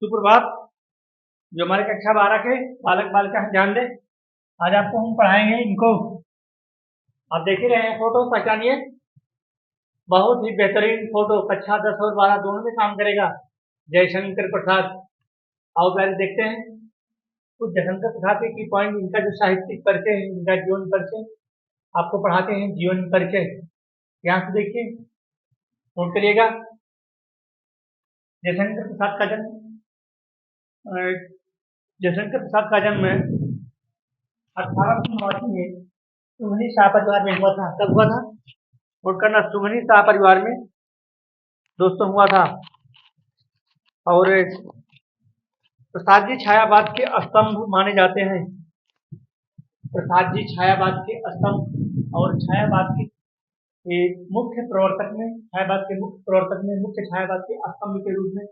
सुप्रभात। जो हमारे कक्षा 12 के बालक बालिका हैं ध्यान दें। आज आपको हम पढ़ाएंगे इनको। आप देख ही रहे हैं फोटो, पहचानिए। बहुत ही बेहतरीन फोटो, कक्षा 10 और 12 दोनों में काम करेगा। जयशंकर प्रसाद। आओ पहले देखते हैं कुछ जयशंकर प्रसाद के की पॉइंट। इनका जो साहित्यिक परिचय है, इनका जीवन परिचय आपको पढ़ाते हैं। जीवन परिचय यहाँ से देखिए, नोट करिएगा। जयशंकर प्रसाद का जन्म जयशंकर प्रसाद का जन्म 1889 में सुंघनी शाह परिवार में हुआ था। कब हुआ था? नोट करना, सुंघनी शाह परिवार में दोस्तों हुआ था। और प्रसाद जी छायावाद के स्तंभ माने जाते हैं। प्रसाद जी छायावाद के स्तंभ और छायावाद के मुख्य प्रवर्तक में, छायावाद के मुख्य प्रवर्तक में, मुख्य छायावाद के स्तंभ के रूप में,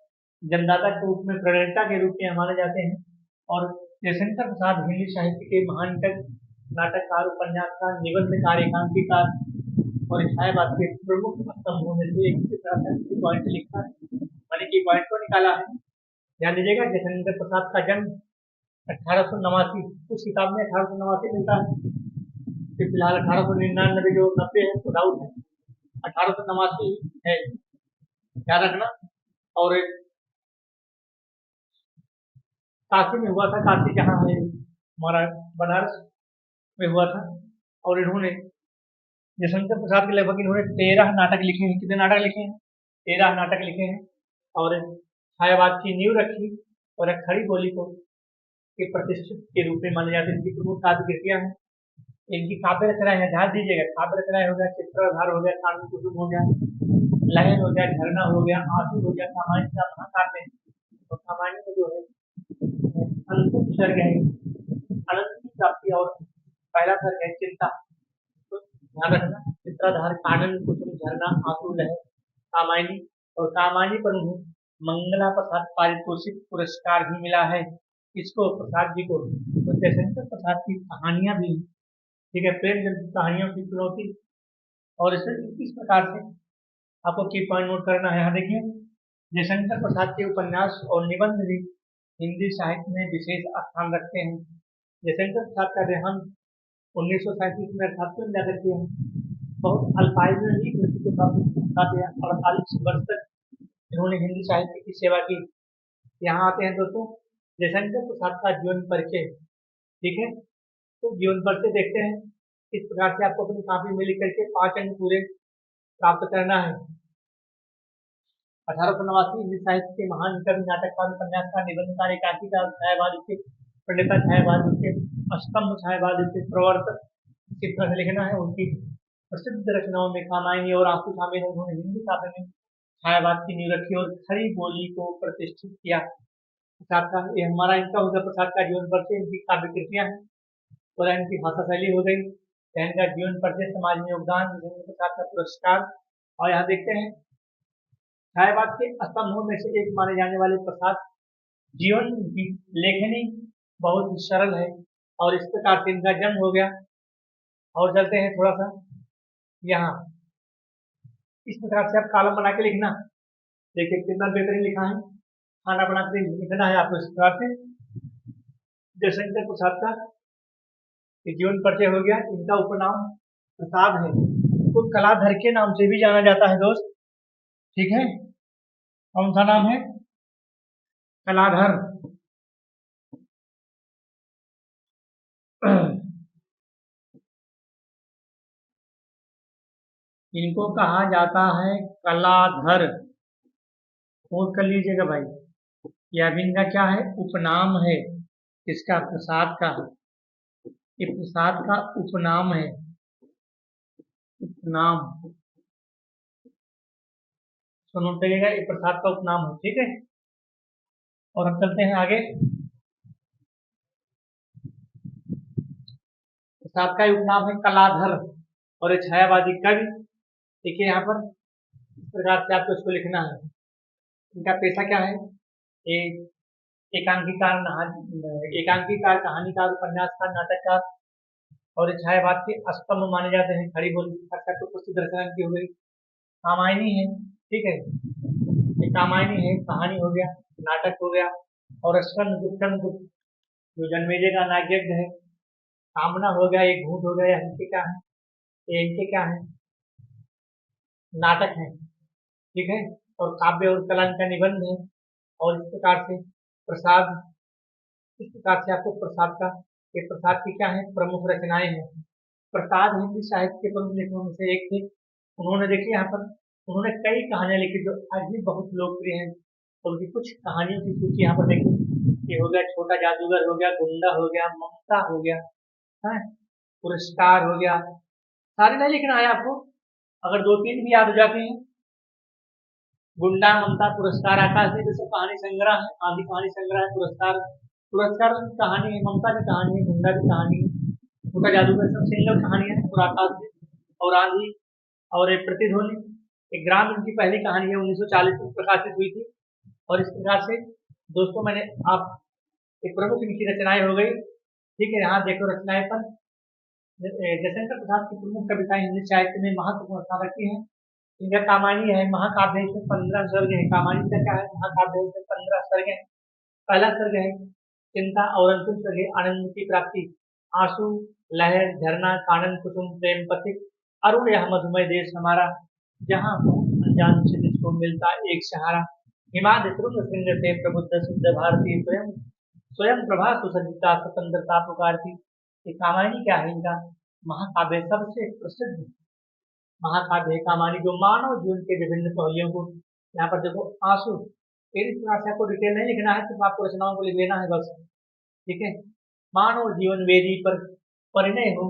जनदाता के रूप में, प्रणेता के रूप में माने जाते हैं। और जयशंकर प्रसाद हिंदी साहित्य के महान नाटककार, उपन्यासकार, निबंधकार, एकांकीकार और छायावाद के प्रमुख स्तंभों में से एक। पॉइंट लिखा है, मैंने की पॉइंट को निकाला है, ध्यान दीजिएगा। जयशंकर प्रसाद का जन्म 1889, कुछ किताब में 1889 मिलता है, फिलहाल 1899 जो 90 है तो डाउट है, 1889 है, ध्यान रखना। और काशी में हुआ था, काशी जहाँ है हमारा बनारस में हुआ था। और इन्होंने जयशंकर प्रसाद के लगभग इन्होंने 13 नाटक लिखे हैं। कितने नाटक लिखे हैं? 13 नाटक लिखे हैं। और छायावाद की नींव रखी और खड़ी बोली को के प्रतिष्ठित के रूप में माने जाते हैं। इनकी प्रमुख काव्य कृतियां हैं, इनकी काव्य रचनाएं हैं, ध्यान दीजिएगा। काव्य रचनाएं हो गया, चित्राधार हो गया, कानून कुसुम हो गया, लहन हो गया, झरना हो गया, आंसू हो गया, सामान्य का महाकाव्य है। और सामान्य में जो है अनंत सर्ग है, अनंत की प्राप्ति, और पहला सर्ग है चिंता। तो ध्यान रखना, चित्राधार, कानन कुसुम, झरना, आंसू, लहर, कामायनी। और कामायनी पर उन्हें मंगला प्रसाद पारितोषिक पुरस्कार भी मिला है। इसको प्रसाद जी को। तो जयशंकर प्रसाद की कहानियां भी, ठीक है, प्रेमचंद की कहानियों की चुनौती। और इस प्रकार से आपको की पॉइंट नोट करना है। यहाँ देखिए, जयशंकर प्रसाद के उपन्यास और निबंध भी हिंदी साहित्य में विशेष स्थान रखते हैं। जयशंकर प्रसाद का देहांत 1937 में अर्थात में जाकर के बहुत अल्पायु में ही मृत्यु को प्राप्त किया। 48 वर्ष तक इन्होंने हिंदी साहित्य की सेवा की। यहाँ आते हैं दोस्तों जयशंकर प्रसाद का जीवन परिचय, ठीक है। तो जीवन परिचय देखते हैं। इस प्रकार से आपको अपनी कॉपी में लिख करके 5 अंक पूरे प्राप्त करना है। 1889 हिंदी साहित्य के महान कवि, नाटककार, उपन्यासकार, निबंधकार, एकांकीकार, छायावाद के प्रणेता, छायावाद के स्तंभ, छायावाद के प्रवर्तक, किस तरह से लिखना है। उनकी प्रसिद्ध रचनाओं में कामायनी और आंसू शामिल है। उन्होंने हिंदी काव्य में छायावाद की नींव रखी और खड़ी बोली को प्रतिष्ठित किया। प्रसाद का ये हमारा इनका हो गया, प्रसाद का जीवन परिचय, इनकी काव्य कृतियां हैं और इनकी भाषा शैली हो गई। इनका जीवन परिचय, समाज में योगदान, प्रसाद का पुरस्कार। और यहाँ देखते हैं छायावाद के स्तंभों में से एक माने जाने वाले प्रसाद जीवन की लेखनी बहुत ही सरल है। और इस प्रकार से इनका जन्म हो गया। और चलते हैं थोड़ा सा यहाँ, इस प्रकार से आप कॉलम बना के लिखना। देखिए कितना बेहतरीन लिखा है, खाना बना के लिखना है आपको। इस प्रकार से जयशंकर प्रसाद का जीवन परिचय हो गया। इनका उपनाम प्रसाद है, तो कलाधर के नाम से भी जाना जाता है दोस्त, ठीक है। कौन सा नाम है? कलाधर। इनको कहा जाता है कलाधर। नोट कर लीजिएगा भाई, यह भी इनका क्या है? उपनाम है। इसका प्रसाद का, ये प्रसाद का उपनाम है, उपनाम। तो नोट करिएगा, ये प्रसाद का उपनाम है, ठीक है। और हम चलते हैं आगे। प्रसाद का उपनाम है कलाधर और ये छायावादी कवि। देखिए यहाँ पर इस प्रकार से आपको इसको लिखना है। इनका पेशा क्या है? एक एकांकीकार, एकांकीकार, कहानीकार, उपन्यासकार, नाटककार। और छायावाद के स्तंभ माने जाते हैं। खड़ी बोली तो प्रसिद्ध रचना की हो गई कामायनी है, ठीक है। एक रामायणी है, कहानी हो गया, नाटक हो गया, और स्कंद गुप्त जो जन्मेजय का नाट्यज्ञ है, कामना हो गया, एक भूत हो गया, इनके क्या है, ये इनके क्या है, नाटक है, ठीक है। और काव्य और कला का निबंध है। और इस प्रकार से प्रसाद, इस प्रकार से आपको प्रसाद का, ये प्रसाद की क्या है, प्रमुख रचनाएं हैं। प्रसाद हिंदी साहित्य के प्रमुख लेखकों में से एक थे। उन्होंने देखिए यहाँ पर, उन्होंने कई कहानियां लिखी जो आज भी बहुत लोकप्रिय हैं। तो उनकी कुछ कहानियों की सूची यहाँ पर देखिए, ये हो गया छोटा जादूगर, हो गया गुंडा, हो गया ममता, हो गया है, पुरस्कार हो गया। सारे नहीं लिखना है आपको, अगर दो तीन भी याद हो जाते हैं, गुंडा, ममता, पुरस्कार, आकाश में सब कहानी संग्रह है, आदि कहानी संग्रह है, पुरस्कार, पुरस्कार की कहानी है, ममता की कहानी है, गुंडा की कहानी है, छोटा जादूगर सब सिंगल कहानी है, और आकाश में, और आंधी, और एक प्रतिध्वनि, एक ग्राम इनकी पहली कहानी है, 1940 में प्रकाशित हुई थी। और इस प्रकार से दोस्तों मैंने आप एक प्रमुख इनकी रचनाएं हो गई, ठीक है। यहाँ देखो रचनाएं पर जयशंकर प्रसाद की प्रमुख कविताएं हिंदी साहित्य में महत्वपूर्ण स्थान रखती हैं। इनका कामायनी है, महाकाव्य है, इसमें 15 सर्ग है। कामायनी का क्या है, महाकाव्य है, इसमें 15 सर्ग है। पहला सर्ग है चिंता, और अंतिम सर्ग है आनंद की प्राप्ति। आंसू, लहर, झरना, कानन, कुसुम, प्रेम पथिक, अरुण यह मधुमय देश हमारा, जहाँ अनजान से जिसको मिलता एक सहारा। हिमाद तुंग सिंह से प्रबुद्ध शुद्ध भारती, स्वयं स्वयं प्रभा सुसज्जिता स्वतंत्रता पुकारती। ये कामायनी क्या है, इनका महाकाव्य सबसे प्रसिद्ध महाकाव्य है कामायनी, जो मानव जीवन के विभिन्न पहलुओं को, यहाँ पर देखो आंसू, फिर इस तरह से आपको डिटेल नहीं लिखना है, सिर्फ आपको रचनाओं को लिख लेना है बस, ठीक है। मानव जीवन वेदी पर परिणय हो,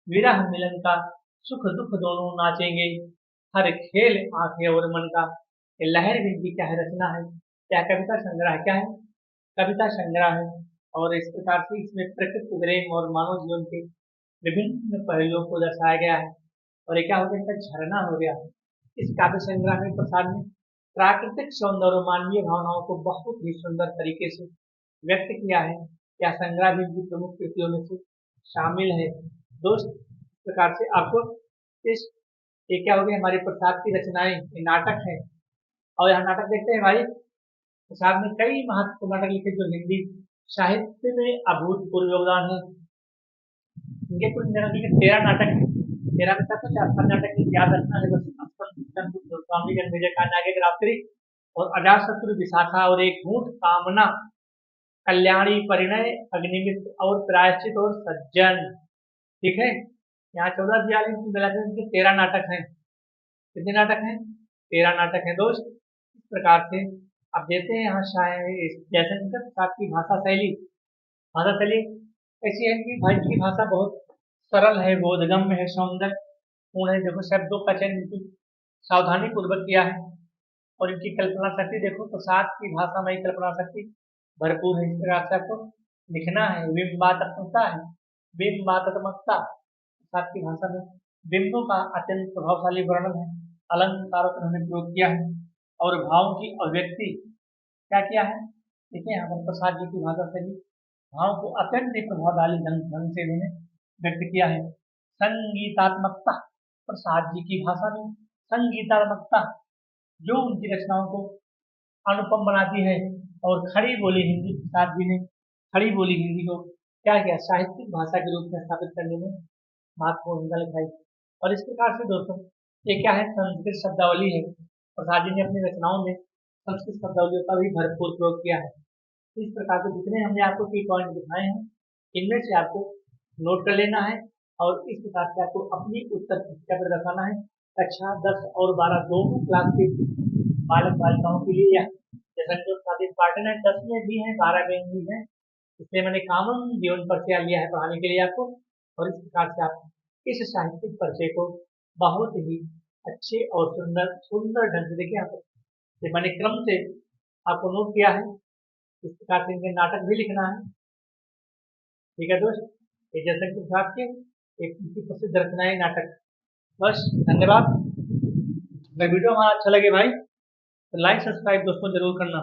विरह मिलन का सुख दुख दोनों नाचेंगे, हर खेल आंखें और मन का। ये लहर भी इनकी क्या है, रचना है, क्या कविता संग्रह है, क्या है, कविता संग्रह है। और इस प्रकार से इसमें प्रकृति प्रेम और मानव जीवन के विभिन्न पहलुओं को दर्शाया गया है। और ये क्या हो गया, इसका झरना हो गया। इस काव्य संग्रह में प्रसाद ने प्राकृतिक सौंदर्य और मानवीय भावनाओं को बहुत ही सुंदर तरीके से व्यक्त किया है। यह संग्रह भी इनकी प्रमुख कृतियों में से शामिल है। दोस्त, इस प्रकार से आपको इस, ये क्या हो गया, हमारे प्रसाद की रचनाएं, ये नाटक है। और यहाँ नाटक देखते हैं भाई, प्रसाद ने कई महत्वपूर्ण नाटक लिखे जो हिंदी साहित्य में अभूतपूर्व योगदान है। इनके कुल मिलाकर के 13 नाटक है। 13 में सबसे 4 नाटक याद रखना है बस, स्वामी जन्मेजय का नाट्य रात्रि, और अजातशत्रु विशाखा, और एक भूत, कामना, कल्याणी, परिणय, अग्निमित्र, और प्रायश्चित, और सज्जन, ठीक है। यहाँ 14 दियाली मिलाकर इनके 13 नाटक हैं। कितने नाटक हैं, 13 नाटक हैं दोस्त। इस प्रकार से आप देते हैं यहाँ जयशंकर प्रसाद की भाषा शैली, ऐसी है कि भाई की भाषा बहुत सरल है, बोधगम्य है, सौंदर्य पूर्ण है। देखो शब्दों का चयन इनकी सावधानी पूर्वक किया है। और इनकी कल्पना शक्ति देखो, प्रसाद की भाषा में कल्पना शक्ति भरपूर है। इस प्रकार से आपको लिखना है, बिंबात्मकता है, बिंबात्मकता, प्रसाद की भाषा में बिंबों का अत्यंत प्रभावशाली वर्णन है, अलंकारों का उन्होंने प्रयोग किया है, और भावों की अभिव्यक्ति क्या किया है। देखिए यहाँ पर प्रसाद जी की भाषा से भी भाव को अत्यंत प्रभावशाली ढंग से इन्होंने व्यक्त किया है। संगीतात्मकता, प्रसाद जी की भाषा में संगीतात्मकता जो उनकी रचनाओं को अनुपम बनाती है। और खड़ी बोली हिंदी, प्रसाद जी ने खड़ी बोली हिंदी को क्या किया, साहित्यिक भाषा के रूप में स्थापित करने में महत्वपूर्ण भूमिका निभाई। और इस प्रकार से दोस्तों ये क्या है, संस्कृत शब्दावली है। प्रसाद जी ने अपनी रचनाओं में संस्कृत शब्दावलियों का भी भरपूर प्रयोग किया है। इस प्रकार से जितने हमने आपको की पॉइंट दिखाए हैं, इनमें से आपको नोट कर लेना है, और इस प्रकार से आपको अपनी उत्तर पुस्तिका पर दर्शाना है। कक्षा 10 और 12 दोनों क्लास के बालक बालिकाओं के लिए, या जैसा जो साथी पार्टन है 10 में भी है, 12 में भी है, इसलिए मैंने कॉमन जीवन परिचय लिया है पढ़ाने के लिए आपको। और इस प्रकार से आप इस साहित्यिक परिचय को बहुत ही अच्छे और सुंदर सुंदर ढंग से देखिए, आप मैंने क्रम से आपको नोट किया है। इस प्रकार से इनके नाटक भी लिखना है, ठीक है दोस्त। ये जैसे प्रसाद के एक प्रसिद्ध रचनाएं नाटक। बस धन्यवाद। अगर वीडियो हमारा अच्छा लगे भाई तो लाइक सब्सक्राइब दोस्तों जरूर करना।